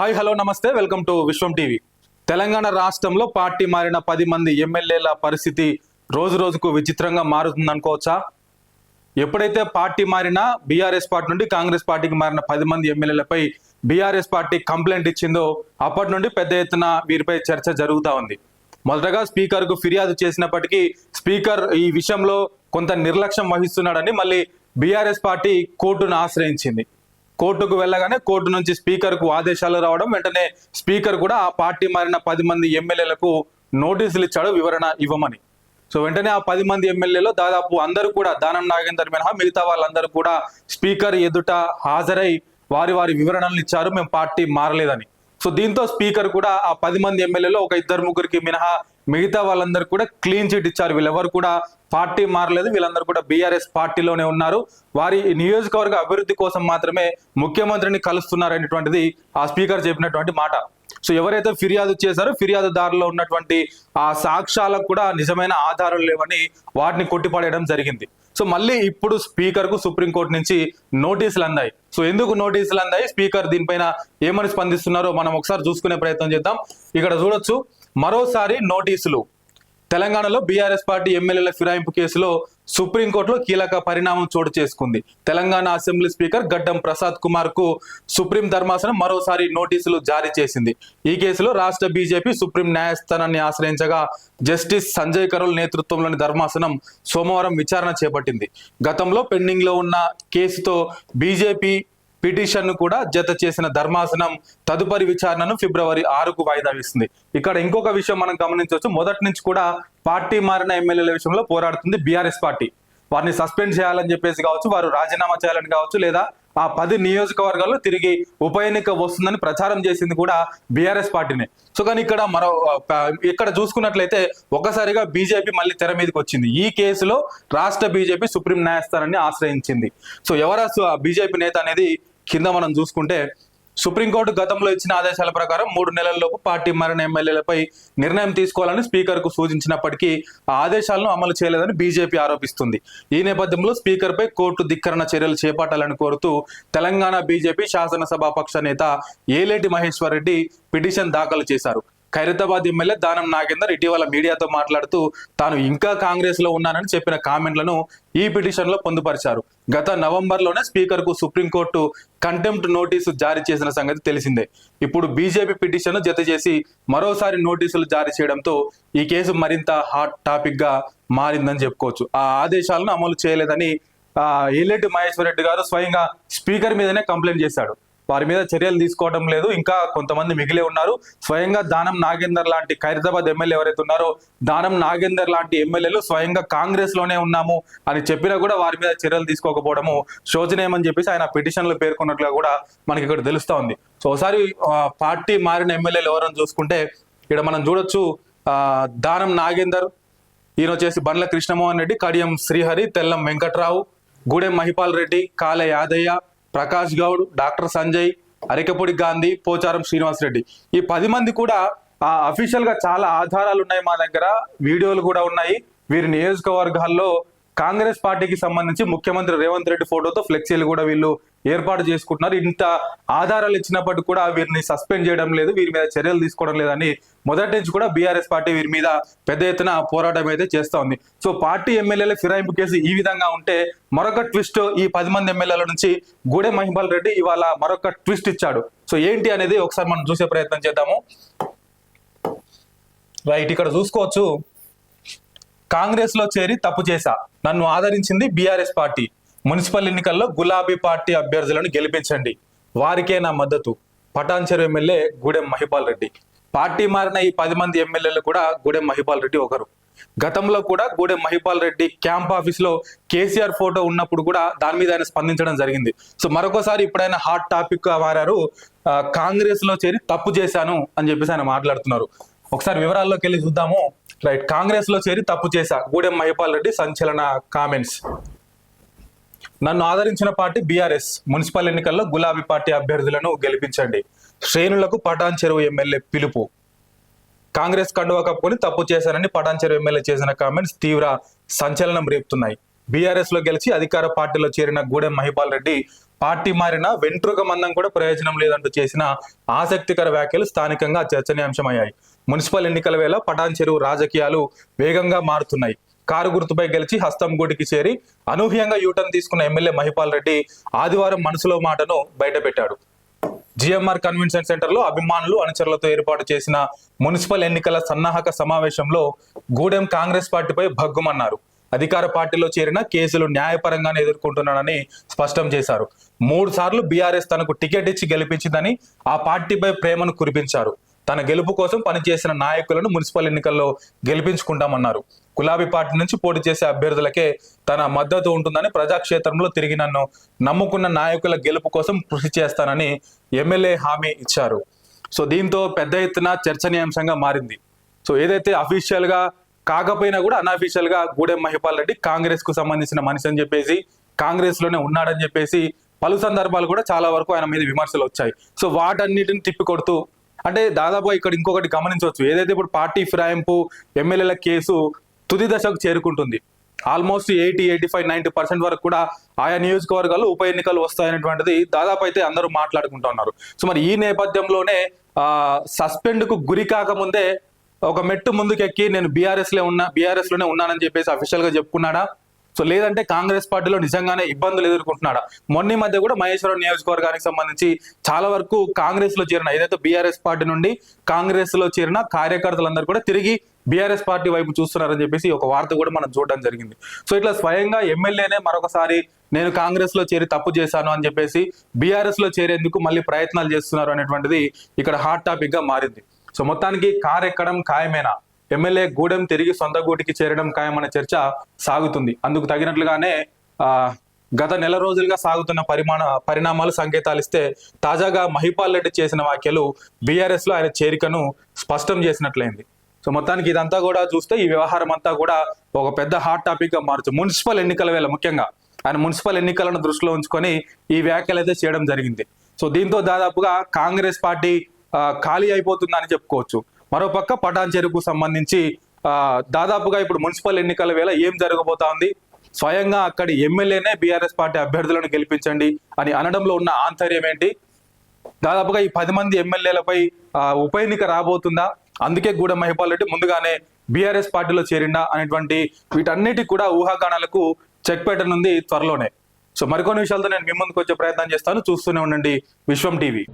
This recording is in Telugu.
హాయ్ హలో నమస్తే welcome to Vishwam TV. Telangana రాష్ట్రంలో పార్టీ మారిన 10 మంది ఎమ్మెల్యేల పరిస్థితి రోజు రోజుకు విచిత్రంగా మారుతుందనుకోవచ్చా? ఎప్పుడైతే పార్టీ మారినా బీఆర్ఎస్ పార్టీ నుండి కాంగ్రెస్ పార్టీకి మారిన 10 మంది ఎమ్మెల్యేలపై బీఆర్ఎస్ పార్టీ కంప్లైంట్ ఇచ్చిందో అప్పటి నుండి పెద్ద ఎత్తున వీరిపై చర్చ జరుగుతూ ఉంది. మొదటగా స్పీకర్కు ఫిర్యాదు చేసినప్పటికీ స్పీకర్ ఈ విషయంలో కొంత నిర్లక్ష్యం వహిస్తున్నాడని మళ్ళీ బీఆర్ఎస్ పార్టీ కోర్టును ఆశ్రయించింది. కోర్టుకు వెళ్ళగానే కోర్టు నుంచి స్పీకర్కు ఆదేశాలు రావడం వెంటనే స్పీకర్ కూడా ఆ పార్టీ మారిన 10 మంది ఎమ్మెల్యేలకు నోటీసులు ఇచ్చాడు వివరణ ఇవ్వమని. సో వెంటనే ఆ 10 మంది ఎమ్మెల్యేలో దాదాపు అందరూ కూడా దానం నాగేందర్ మినహా మిగతా వాళ్ళందరూ కూడా స్పీకర్ ఎదుట హాజరై వారి వారి వివరణలు ఇచ్చారు, మేము పార్టీ మారలేదని. సో దీంతో స్పీకర్ కూడా ఆ 10 మంది ఎమ్మెల్యేలో ఒక 2-3 మినహా మిగతా వాళ్ళందరూ కూడా క్లీన్ చిట్ ఇచ్చారు. వీళ్ళెవరు కూడా పార్టీ మారలేదు, వీళ్ళందరూ కూడా బీఆర్ఎస్ పార్టీలోనే ఉన్నారు, వారి నియోజకవర్గ అభివృద్ధి కోసం మాత్రమే ముఖ్యమంత్రిని కలుస్తున్నారు అనేటువంటిది ఆ స్పీకర్ చెప్పినటువంటి మాట. సో ఎవరైతే ఫిర్యాదు చేశారో ఫిర్యాదుదారులో ఉన్నటువంటి ఆ సాక్ష్యాలకు కూడా నిజమైన ఆధారాలు లేవని వాటిని కొట్టిపడేయడం జరిగింది. సో మళ్ళీ ఇప్పుడు స్పీకర్ కు సుప్రీంకోర్టు నుంచి నోటీసులు అందాయి. సో ఎందుకు నోటీసులు అందాయి, స్పీకర్ దీనిపైన ఏమని స్పందిస్తున్నారో మనం ఒకసారి చూసుకునే ప్రయత్నం చేద్దాం. ఇక్కడ చూడొచ్చు, మరోసారి నోటీసులు. తెలంగాణలో బీఆర్ఎస్ పార్టీ ఎమ్మెల్యేల ఫిరాయింపు కేసులో సుప్రీంకోర్టులో కీలక పరిణామం చోటు చేసుకుంది. తెలంగాణ అసెంబ్లీ స్పీకర్ గడ్డం ప్రసాద్ కుమార్ కు సుప్రీం ధర్మాసనం మరోసారి నోటీసులు జారీ చేసింది. ఈ కేసులో రాష్ట్ర బీజేపీ సుప్రీం న్యాయస్థానాన్ని ఆశ్రయించగా జస్టిస్ సంజయ్ కరోల్ నేతృత్వంలోని ధర్మాసనం సోమవారం విచారణ చేపట్టింది. గతంలో పెండింగ్ లో ఉన్న కేసుతో బీజేపీ పిటిషన్ను కూడా జత చేసిన ధర్మాసనం తదుపరి విచారణను ఫిబ్రవరి 6కు వాయిదా వేసింది. ఇక్కడ ఇంకొక విషయం మనం గమనించవచ్చు, మొదటి నుంచి కూడా పార్టీ మారిన ఎమ్మెల్యేల విషయంలో పోరాడుతుంది బీఆర్ఎస్ పార్టీ. వారిని సస్పెండ్ చేయాలని చెప్పేసి కావచ్చు, వారు రాజీనామా చేయాలని కావచ్చు, లేదా ఆ 10 నియోజకవర్గాల్లో తిరిగి ఉప ఎన్నిక వస్తుందని ప్రచారం చేసింది కూడా బీఆర్ఎస్ పార్టీనే. సో కానీ ఇక్కడ చూసుకున్నట్లయితే ఒకసారిగా బీజేపీ మళ్ళీ తెర మీదకి వచ్చింది. ఈ కేసులో రాష్ట్ర బీజేపీ సుప్రీం న్యాయస్థానాన్ని ఆశ్రయించింది. సో ఎవరా బీజేపీ నేత అనేది కింద మనం చూసుకుంటే, సుప్రీంకోర్టు గతంలో ఇచ్చిన ఆదేశాల ప్రకారం 3 నెలల్లోపు పార్టీ మారిన ఎమ్మెల్యేలపై నిర్ణయం తీసుకోవాలని స్పీకర్ కు సూచించినప్పటికీ ఆ ఆదేశాలను అమలు చేయలేదని బీజేపీ ఆరోపిస్తుంది. ఈ నేపథ్యంలో స్పీకర్ పై కోర్టు ధిక్కరణ చర్యలు చేపట్టాలని కోరుతూ తెలంగాణ బీజేపీ శాసనసభాపక్ష నేత ఏలేటి మహేశ్వర్ రెడ్డి పిటిషన్ దాఖలు చేశారు. ఖైరతాబాద్ ఎమ్మెల్యే దానం నాగేందర్ ఇటీవల మీడియాతో మాట్లాడుతూ తాను ఇంకా కాంగ్రెస్ లో ఉన్నానని చెప్పిన కామెంట్లను ఈ పిటిషన్ లో పొందుపరిచారు. గత నవంబర్లోనే స్పీకర్ కు సుప్రీంకోర్టు కంటెంప్ట్ నోటీసు జారీ చేసిన సంగతి తెలిసిందే. ఇప్పుడు బీజేపీ పిటిషన్ జత చేసి మరోసారి నోటీసులు జారీ చేయడంతో ఈ కేసు మరింత హాట్ టాపిక్ గా మారిందని చెప్పుకోవచ్చు. ఆ ఆదేశాలను అమలు చేయలేదని ఏలేటి మహేశ్వర్ రెడ్డి గారు స్వయంగా స్పీకర్ మీదనే కంప్లైంట్ చేశాడు. వారి మీద చర్యలు తీసుకోవడం లేదు, ఇంకా కొంతమంది మిగిలే ఉన్నారు. స్వయంగా దానం నాగేందర్ లాంటి ఖైరతాబాద్ ఎమ్మెల్యే ఎవరైతే ఉన్నారో దానం నాగేందర్ లాంటి ఎమ్మెల్యేలు స్వయంగా కాంగ్రెస్ లోనే ఉన్నాము అని చెప్పినా కూడా వారి మీద చర్యలు తీసుకోకపోవడము శోచనీయమని చెప్పేసి ఆయన పిటిషన్ లో పేర్కొన్నట్లుగా కూడా మనకి ఇక్కడ తెలుస్తా ఉంది. సో ఒకసారి పార్టీ మారిన ఎమ్మెల్యేలు ఎవరని చూసుకుంటే ఇక్కడ మనం చూడొచ్చు, దానం నాగేందర్, ఈయన వచ్చేసి బండ్ల కృష్ణమోహన్ రెడ్డి, కడియం శ్రీహరి, తెల్లం వెంకట్రావు, గూడెం మహిపాల్ రెడ్డి, కాలే యాదయ్య, ప్రకాష్ గౌడ్, డాక్టర్ సంజయ్, అరికపూడి గాంధీ, పోచారం శ్రీనివాస్ రెడ్డి. ఈ 10 మంది కూడా అఫీషియల్ గా చాలా ఆధారాలు ఉన్నాయి మా దగ్గర, వీడియోలు కూడా ఉన్నాయి. వీరి నియోజకవర్గాల్లో కాంగ్రెస్ పార్టీకి సంబంధించి ముఖ్యమంత్రి రేవంత్ రెడ్డి ఫోటోతో ఫ్లెక్సీలు కూడా వీళ్ళు ఏర్పాటు చేసుకుంటున్నారు. ఇంత ఆధారాలు ఇచ్చినప్పటికీ కూడా వీరిని సస్పెండ్ చేయడం లేదు, వీరి మీద చర్యలు తీసుకోవడం లేదని మొదటి నుంచి కూడా బీఆర్ఎస్ పార్టీ వీరి మీద పెద్ద ఎత్తున పోరాటం అయితే చేస్తా ఉంది. సో పార్టీ ఎమ్మెల్యేల ఫిరాయింపు కేసు ఈ విధంగా ఉంటే మరొక ట్విస్ట్, ఈ 10 మంది ఎమ్మెల్యేల నుంచి గూడెం మహిపాల్ రెడ్డి ఇవాళ మరొక ట్విస్ట్ ఇచ్చాడు. సో ఏంటి అనేది ఒకసారి మనం చూసే ప్రయత్నం చేద్దాము. రైట్, ఇక్కడ చూసుకోవచ్చు, కాంగ్రెస్ లో చేరి తప్పు చేశా, నన్ను ఆదరించింది బీఆర్ఎస్ పార్టీ, మున్సిపల్ ఎన్నికల్లో గులాబీ పార్టీ అభ్యర్థులను గెలిపించండి, వారికే నా మద్దతు, పటాన్చెరు ఎమ్మెల్యే గూడెం మహిపాల్ రెడ్డి. పార్టీ మారిన ఈ 10 మంది ఎమ్మెల్యేలు కూడా గూడెం మహిపాల్ రెడ్డి ఒకరు. గతంలో కూడా గూడెం మహిపాల్ రెడ్డి క్యాంప్ ఆఫీస్ లో కేసీఆర్ ఫోటో ఉన్నప్పుడు కూడా దాని మీద ఆయన స్పందించడం జరిగింది. సో మరొకసారి ఇప్పుడైనా హాట్ టాపిక్ గా మారారు, కాంగ్రెస్ లో చేరి తప్పు చేశాను అని చెప్పేసి ఆయన మాట్లాడుతున్నారు. ఒకసారి వివరాల్లోకి వెళ్ళి చూద్దాము. రైట్, కాంగ్రెస్ లో చేరి తప్పు చేశా, గూడెం మహిపాల్ రెడ్డి సంచలన కామెంట్స్. నన్ను ఆదరించిన పార్టీ బీఆర్ఎస్, మున్సిపల్ ఎన్నికల్లో గులాబీ పార్టీ అభ్యర్థులను గెలిపించండి, శ్రేణులకు పటాన్చెరు ఎమ్మెల్యే పిలుపు. కాంగ్రెస్ కండువా కప్పుకొని తప్పు చేశానని పటాన్చెరు ఎమ్మెల్యే చేసిన కామెంట్స్ తీవ్ర సంచలనం రేపుతున్నాయి. బీఆర్ఎస్ లో గెలిచి అధికార పార్టీలో చేరిన గూడెం మహిపాల్ రెడ్డి పార్టీ మారిన వెంట్రుక మందం కూడా ప్రయోజనం లేదంటూ చేసిన ఆసక్తికర వ్యాఖ్యలు స్థానికంగా చర్చనీయాంశమయ్యాయి. మున్సిపల్ ఎన్నికల వేళ పటాన్ చెరువు రాజకీయాలు వేగంగా మారుతున్నాయి. కారు గుర్తుపై గెలిచి హస్తం గూటికి చేరి అనూహ్యంగా యూటర్న్ తీసుకున్న ఎమ్మెల్యే మహిపాల్ రెడ్డి ఆదివారం మనసులో మాటను బయటపెట్టాడు. జిఎంఆర్ కన్వెన్షన్ సెంటర్ లో అభిమానులు అనుచరులతో ఏర్పాటు చేసిన మున్సిపల్ ఎన్నికల సన్నాహక సమావేశంలో గూడెం కాంగ్రెస్ పార్టీపై భగ్గుమన్నారు. అధికార పార్టీలో చేరిన కేసులు న్యాయపరంగానే ఎదుర్కొంటున్నాడని స్పష్టం చేశారు. 3 సార్లు బీఆర్ఎస్ తనకు టికెట్ ఇచ్చి గెలిపించిందని ఆ పార్టీపై ప్రేమను కురిపించారు. తన గెలుపు కోసం పనిచేసిన నాయకులను మున్సిపల్ ఎన్నికల్లో గెలిపించుకుంటామన్నారు. గులాబీ పార్టీ నుంచి పోటీ చేసే అభ్యర్థులకే తన మద్దతు ఉంటుందని, ప్రజాక్షేత్రంలో తిరిగి నన్ను నమ్ముకున్న నాయకుల గెలుపు కోసం కృషి చేస్తానని ఎమ్మెల్యే హామీ ఇచ్చారు. సో దీంతో పెద్ద ఎత్తున చర్చనీయాంశంగా మారింది. సో ఏదైతే అఫీషియల్ గా కాకపోయినా కూడా అన్అఫీషియల్ గా గూడెం మహిపాల్ రెడ్డి కాంగ్రెస్ కు సంబంధించిన మనిషి అని చెప్పేసి, కాంగ్రెస్ లోనే ఉన్నాడని చెప్పేసి పలు సందర్భాలు కూడా చాలా వరకు ఆయన మీద విమర్శలు వచ్చాయి. సో వాటన్నిటిని తిప్పికొడుతూ, అంటే దాదాపుగా ఇక్కడ ఇంకొకటి గమనించవచ్చు, ఏదైతే ఇప్పుడు పార్టీ ఫిరాయింపు ఎమ్మెల్యేల కేసు తుది దశకు చేరుకుంటుంది. ఆల్మోస్ట్ 80-85-90% వరకు కూడా ఆయా నియోజకవర్గాల్లో ఉప ఎన్నికలు వస్తాయనేటువంటిది దాదాపు అయితే అందరూ మాట్లాడుకుంటూ ఉన్నారు. సో మరి ఈ నేపథ్యంలోనే సస్పెండ్ కు గురి కాకముందే ఒక మెట్టు ముందుకెక్కి నేను బీఆర్ఎస్ లోనే ఉన్నానని చెప్పేసి అఫీషియల్ గా చెప్పుకున్నాడా, సో లేదంటే కాంగ్రెస్ పార్టీలో నిజంగానే ఇబ్బందులు ఎదుర్కొంటున్నాడా? మొన్న మధ్య కూడా మహేశ్వరం నియోజకవర్గానికి సంబంధించి చాలా వరకు కాంగ్రెస్ లో చేరిన, ఏదైతే బీఆర్ఎస్ పార్టీ నుండి కాంగ్రెస్ లో చేరిన కార్యకర్తలందరూ కూడా తిరిగి బీఆర్ఎస్ పార్టీ వైపు చూస్తున్నారని చెప్పేసి ఒక వార్త కూడా మనం చూడడం జరిగింది. సో ఇట్లా స్వయంగా ఎమ్మెల్యేనే మరొకసారి నేను కాంగ్రెస్ లో చేరి తప్పు చేశాను అని చెప్పేసి బీఆర్ఎస్ లో చేరేందుకు మళ్ళీ ప్రయత్నాలు చేస్తున్నారు అనేటువంటిది ఇక్కడ హాట్ టాపిక్ గా మారింది. సో మొత్తానికి కారు ఎక్కడం ఖాయమేనా, ఎమ్మెల్యే గూడెం తిరిగి సొంత గూటికి చేరడం ఖాయమనే చర్చ సాగుతుంది. అందుకు తగినట్లుగానే గత నెల రోజులుగా సాగుతున్న పరిణామాలు సంకేతాలు ఇస్తే తాజాగా మహిపాల్ రెడ్డి చేసిన వ్యాఖ్యలు బీఆర్ఎస్ లో ఆయన చేరికను స్పష్టం చేసినట్లయింది. సో మొత్తానికి ఇదంతా కూడా చూస్తే ఈ వ్యవహారం అంతా కూడా ఒక పెద్ద హాట్ టాపిక్ గా మారుతుంది. మున్సిపల్ ఎన్నికల వేళ ముఖ్యంగా ఆయన మున్సిపల్ ఎన్నికలను దృష్టిలో ఉంచుకొని ఈ వ్యాఖ్యలు అయితే చేయడం జరిగింది. సో దీంతో దాదాపుగా కాంగ్రెస్ పార్టీ ఖాళీ అయిపోతుందని చెప్పుకోవచ్చు. మరోపక్క పటాన్ చెరువుకు సంబంధించి దాదాపుగా ఇప్పుడు మున్సిపల్ ఎన్నికల వేళ ఏం జరగబోతా ఉంది, స్వయంగా అక్కడి ఎమ్మెల్యేనే బీఆర్ఎస్ పార్టీ అభ్యర్థులను గెలిపించండి అని అనడంలో ఉన్న ఆంతర్యం ఏంటి, దాదాపుగా ఈ 10 మంది ఎమ్మెల్యేలపై ఉప ఎన్నిక రాబోతుందా, అందుకే గూడెం మహిపాల్ రెడ్డి ముందుగానే బీఆర్ఎస్ పార్టీలో చేరిందా అనేటువంటి వీటన్నిటి కూడా ఊహాగానాలకు చెక్ పెట్టనుంది త్వరలోనే. సో మరికొన్ని విషయాలతో నేను మీ ముందుకు వచ్చే ప్రయత్నం చేస్తాను. చూస్తూనే ఉండండి విశ్వం టీవీ.